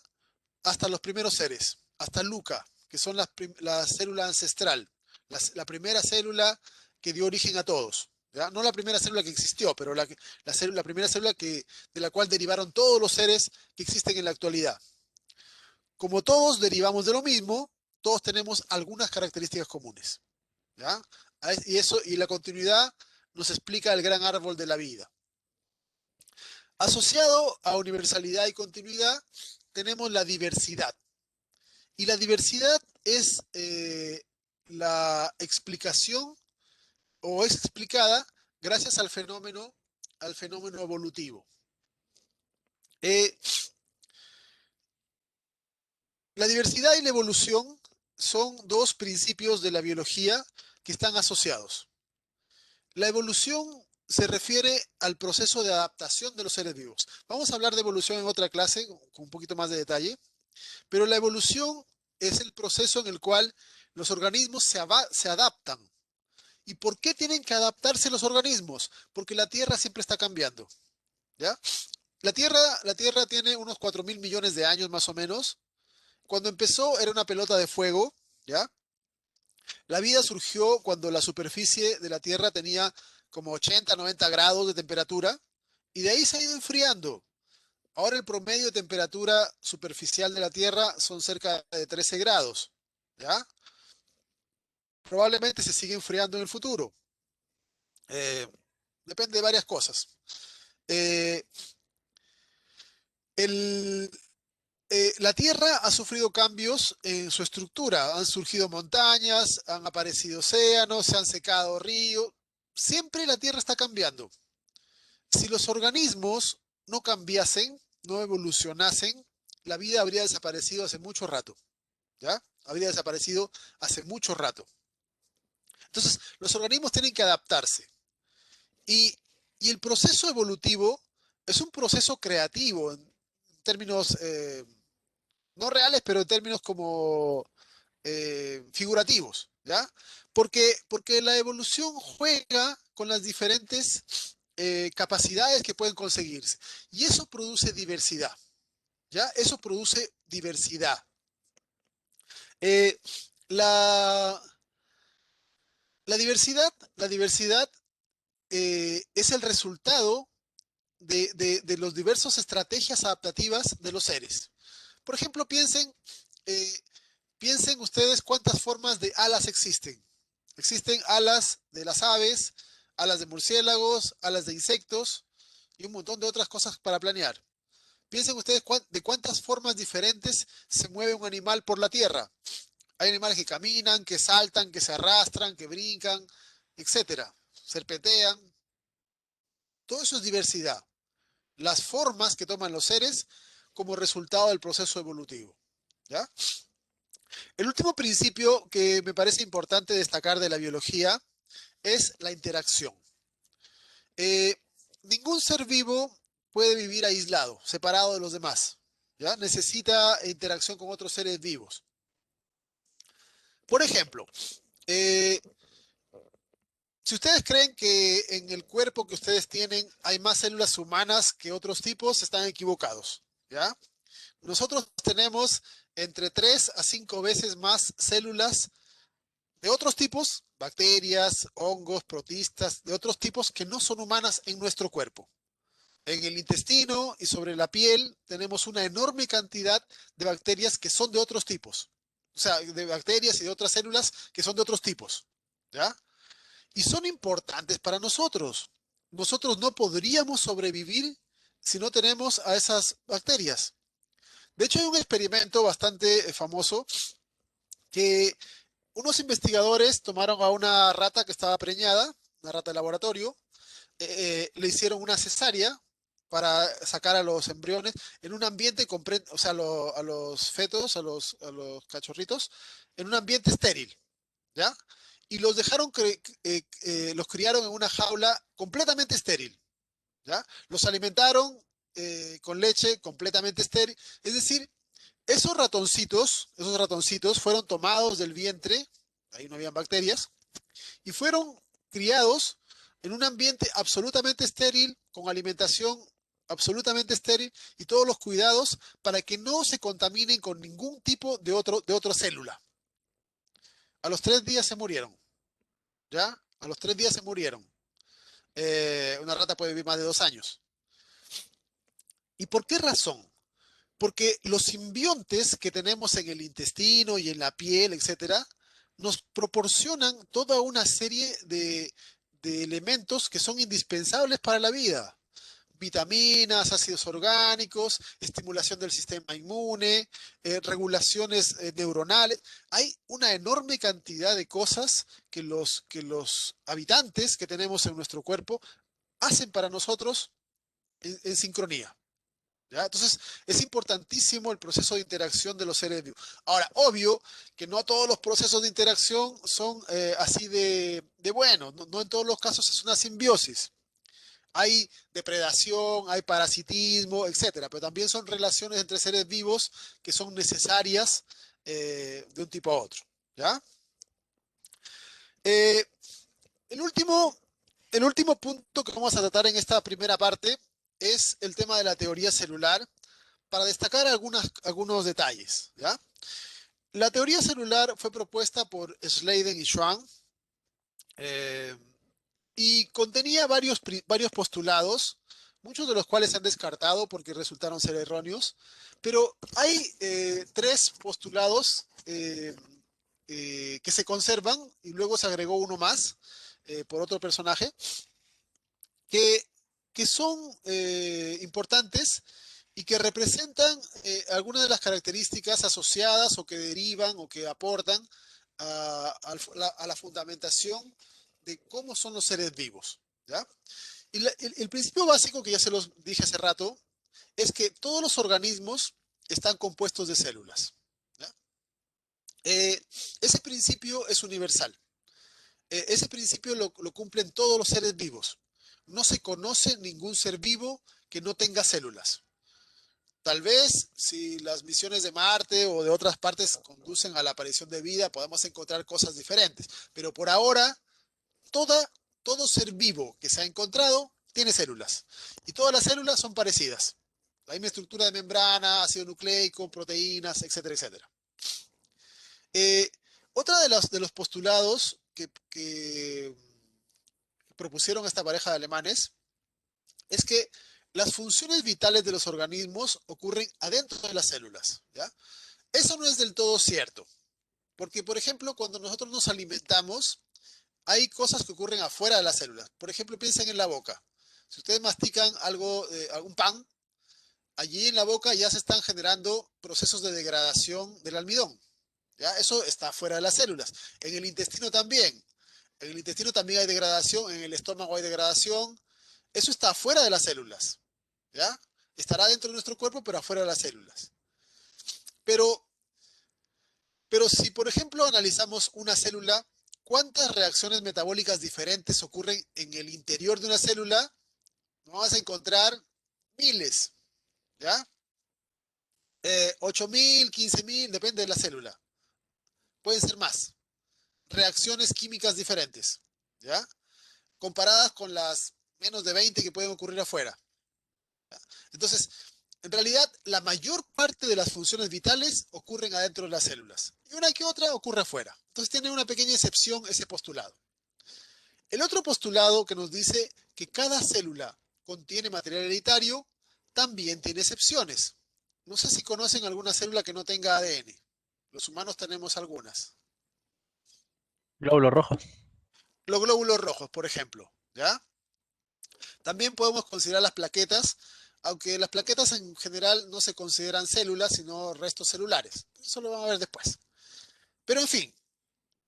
hasta los primeros seres, hasta Luca, que son la célula ancestral, la primera célula que dio origen a todos. ¿Ya? No la primera célula que existió, pero la primera célula de la cual derivaron todos los seres que existen en la actualidad. Como todos derivamos de lo mismo, todos tenemos algunas características comunes. ¿Ya? Y la continuidad nos explica el gran árbol de la vida. Asociado a universalidad y continuidad, tenemos la diversidad. Y la diversidad es la explicación o es explicada gracias al fenómeno evolutivo. Eh, la diversidad y la evolución son dos principios de la biología que están asociados. La evolución se refiere al proceso de adaptación de los seres vivos. Vamos a hablar de evolución en otra clase con un poquito más de detalle, pero la evolución es el proceso en el cual los organismos se adaptan. ¿Y por qué tienen que adaptarse los organismos? Porque la Tierra siempre está cambiando. ¿Ya? La Tierra tiene unos 4.000 millones de años más o menos. Cuando empezó era una pelota de fuego. ¿Ya? La vida surgió cuando la superficie de la Tierra tenía como 80, 90 grados de temperatura y de ahí se ha ido enfriando. Ahora el promedio de temperatura superficial de la Tierra son cerca de 13 grados. ¿Ya? Probablemente se sigue enfriando en el futuro. Eh, Depende de varias cosas. Eh, el, la Tierra ha sufrido cambios en su estructura. Han surgido montañas, han aparecido océanos, se han secado ríos. Siempre la Tierra está cambiando. Si los organismos no cambiasen, no evolucionasen, la vida habría desaparecido hace mucho rato. ¿Ya? Habría desaparecido hace mucho rato. Entonces, los organismos tienen que adaptarse. Y, y el proceso evolutivo es un proceso creativo en términos no reales, pero en términos como figurativos, ¿ya? Porque la evolución juega con las diferentes capacidades que pueden conseguirse. Y eso produce diversidad, ¿ya? Eso produce diversidad. Eh, la, la diversidad es el resultado de las diversas estrategias adaptativas de los seres. Por ejemplo, eh, piensen ustedes cuántas formas de alas existen. Existen alas de las aves, alas de murciélagos, alas de insectos y un montón de otras cosas para planear. Piensen ustedes de cuántas formas diferentes se mueve un animal por la tierra. Hay animales que caminan, que saltan, que se arrastran, que brincan, etcétera. Serpentean. Todo eso es diversidad. Las formas que toman los seres como resultado del proceso evolutivo. ¿Ya? El último principio que me parece importante destacar de la biología es la interacción. Eh, Ningún ser vivo puede vivir aislado, separado de los demás. ¿Ya? Necesita interacción con otros seres vivos. Por ejemplo, eh, si ustedes creen que en el cuerpo que ustedes tienen hay más células humanas que otros tipos, están equivocados. ¿Ya? Nosotros tenemos entre 3 a 5 veces más células de otros tipos, bacterias, hongos, protistas, de otros tipos que no son humanas en nuestro cuerpo. En el intestino y sobre la piel tenemos una enorme cantidad de bacterias que son de otros tipos. O sea, de bacterias y de otras células que son de otros tipos. ¿Ya? Y son importantes para nosotros. Nosotros no podríamos sobrevivir si no tenemos a esas bacterias. De hecho, hay un experimento bastante famoso que unos investigadores tomaron a una rata que estaba preñada, una rata de laboratorio, le hicieron una cesárea para sacar a los embriones en un ambiente, o sea, a los fetos, a los cachorritos, en un ambiente estéril, ¿ya? Y los dejaron, los criaron en una jaula completamente estéril, ¿ya? Los alimentaron con leche completamente estéril. Es decir, esos ratoncitos fueron tomados del vientre, ahí no habían bacterias, y fueron criados en un ambiente absolutamente estéril, con alimentación absolutamente estéril y todos los cuidados para que no se contaminen con ningún tipo de otra célula. A los 3 días se murieron, ¿ya? A los 3 días se murieron. Una rata puede vivir más de 2 años. ¿Y por qué razón? Porque los simbiontes que tenemos en el intestino y en la piel, etcétera, nos proporcionan toda una serie de elementos que son indispensables para la vida. Vitaminas, ácidos orgánicos, estimulación del sistema inmune, regulaciones neuronales. Hay una enorme cantidad de cosas que los habitantes que tenemos en nuestro cuerpo hacen para nosotros en sincronía. ¿Ya? Entonces, es importantísimo el proceso de interacción de los seres vivos. Ahora, obvio que no todos los procesos de interacción son así de buenos, no, no en todos los casos es una simbiosis. Hay depredación, hay parasitismo, etcétera, pero también son relaciones entre seres vivos que son necesarias de un tipo a otro. ¿Ya? Eh, el último, el último punto que vamos a tratar en esta primera parte es el tema de la teoría celular para destacar algunos detalles. ¿Ya? La teoría celular fue propuesta por Sladen y Schwann eh, y contenía varios postulados, muchos de los cuales se han descartado porque resultaron ser erróneos, pero hay 3 postulados que se conservan y luego se agregó uno más por otro personaje que, que son importantes y que representan algunas de las características asociadas o que derivan o que aportan a la fundamentación de cómo son los seres vivos. ¿Ya? Y el principio básico, que ya se los dije hace rato, es que todos los organismos están compuestos de células. ¿Ya? Eh, Ese principio es universal. Ese principio lo cumplen todos los seres vivos. No se conoce ningún ser vivo que no tenga células. Tal vez si las misiones de Marte o de otras partes conducen a la aparición de vida, podemos encontrar cosas diferentes. Pero por ahora, toda, todo ser vivo que se ha encontrado tiene células. Y todas las células son parecidas. La misma estructura de membrana, ácido nucleico, proteínas, etcétera, etcétera. Eh, Otra de los postulados que propusieron esta pareja de alemanes es que las funciones vitales de los organismos ocurren adentro de las células. ¿Ya? Eso no es del todo cierto, porque, por ejemplo, cuando nosotros nos alimentamos, hay cosas que ocurren afuera de las células. Por ejemplo, piensen en la boca. Si ustedes mastican algún pan, allí en la boca ya se están generando procesos de degradación del almidón. ¿Ya? Eso está fuera de las células. En el intestino también. En el intestino también hay degradación, en el estómago hay degradación. Eso está fuera de las células. ¿Ya? Estará dentro de nuestro cuerpo, pero afuera de las células. Pero, pero si, por ejemplo, analizamos una célula, ¿cuántas reacciones metabólicas diferentes ocurren en el interior de una célula? Vamos a encontrar miles, ¿ya? 8.000, 15.000, depende de la célula. Pueden ser más. Reacciones químicas diferentes, ¿ya? Comparadas con las menos de 20 que pueden ocurrir afuera. Entonces, en realidad, la mayor parte de las funciones vitales ocurren adentro de las células y una que otra ocurre afuera. Entonces, tiene una pequeña excepción ese postulado. El otro postulado que nos dice que cada célula contiene material hereditario también tiene excepciones. No sé si conocen alguna célula que no tenga ADN. Los humanos tenemos algunas. Glóbulos rojos. Los glóbulos rojos, por ejemplo, ¿ya? También podemos considerar las plaquetas, aunque las plaquetas en general no se consideran células, sino restos celulares. Eso lo vamos a ver después. Pero en fin,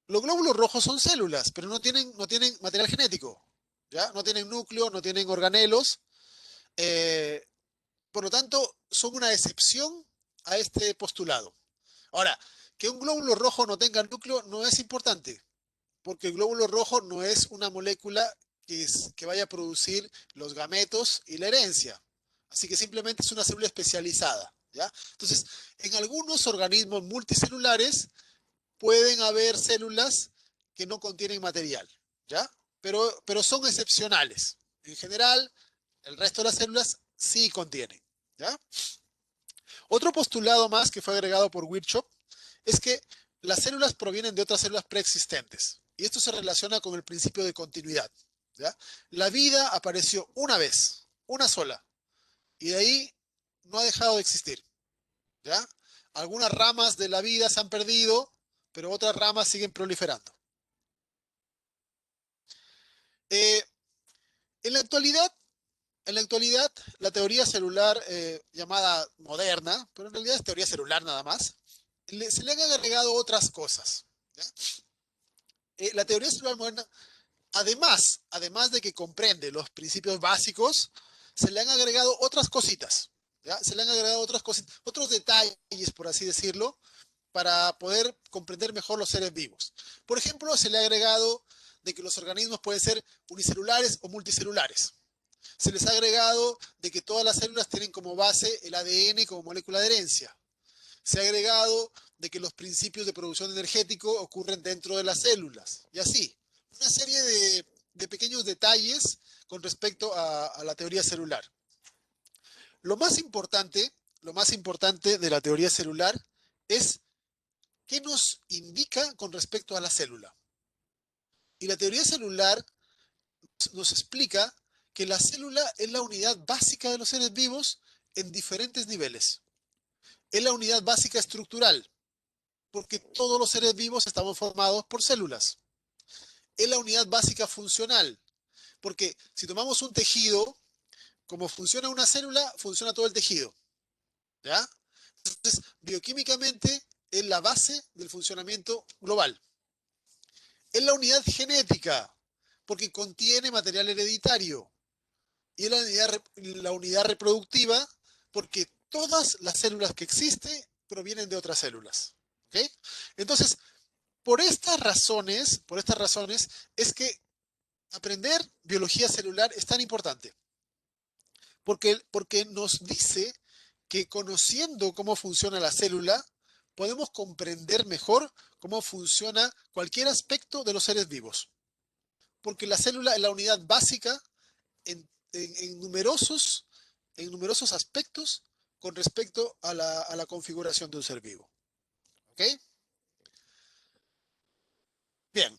los glóbulos rojos son células, pero no tienen material genético, ¿ya? No tienen núcleo, no tienen organelos. eh, por lo tanto, son una excepción a este postulado. Ahora, que un glóbulo rojo no tenga núcleo no es importante, porque el glóbulo rojo no es una molécula que vaya a producir los gametos y la herencia. Así que simplemente es una célula especializada, ¿ya? Entonces, en algunos organismos multicelulares pueden haber células que no contienen material, ¿ya? Pero son excepcionales. En general, el resto de las células sí contienen, ¿ya? Otro postulado más que fue agregado por Virchow es que las células provienen de otras células preexistentes. Y esto se relaciona con el principio de continuidad, ¿ya? La vida apareció una vez, una sola, y de ahí no ha dejado de existir, ¿ya? Algunas ramas de la vida se han perdido, pero otras ramas siguen proliferando. Eh, en la actualidad, la teoría celular llamada moderna, pero en realidad es teoría celular nada más, se le han agregado otras cosas, ¿ya? La teoría celular moderna, además de que comprende los principios básicos, se le han agregado otras cositas, ¿ya? Se le han agregado otras cositas, otros detalles, por así decirlo, para poder comprender mejor los seres vivos. Por ejemplo, se le ha agregado de que los organismos pueden ser unicelulares o multicelulares. Se les ha agregado de que todas las células tienen como base el ADN como molécula de herencia. Se ha agregado de que los principios de producción energético ocurren dentro de las células. Y así, una serie de pequeños detalles con respecto a la teoría celular. Lo más importante, lo más importante de la teoría celular es qué nos indica con respecto a la célula. Y la teoría celular nos explica que la célula es la unidad básica de los seres vivos en diferentes niveles. Es la unidad básica estructural, porque todos los seres vivos estamos formados por células. Es la unidad básica funcional, porque si tomamos un tejido, como funciona una célula, funciona todo el tejido, ¿ya? Entonces, bioquímicamente es la base del funcionamiento global. Es la unidad genética, porque contiene material hereditario. Y es la unidad reproductiva, porque todas las células que existen provienen de otras células. ¿Okay? Entonces, por estas razones es que aprender biología celular es tan importante, porque nos dice que conociendo cómo funciona la célula, podemos comprender mejor cómo funciona cualquier aspecto de los seres vivos. Porque la célula es la unidad básica en numerosos aspectos con respecto a la configuración de un ser vivo. ¿Ok? Bien.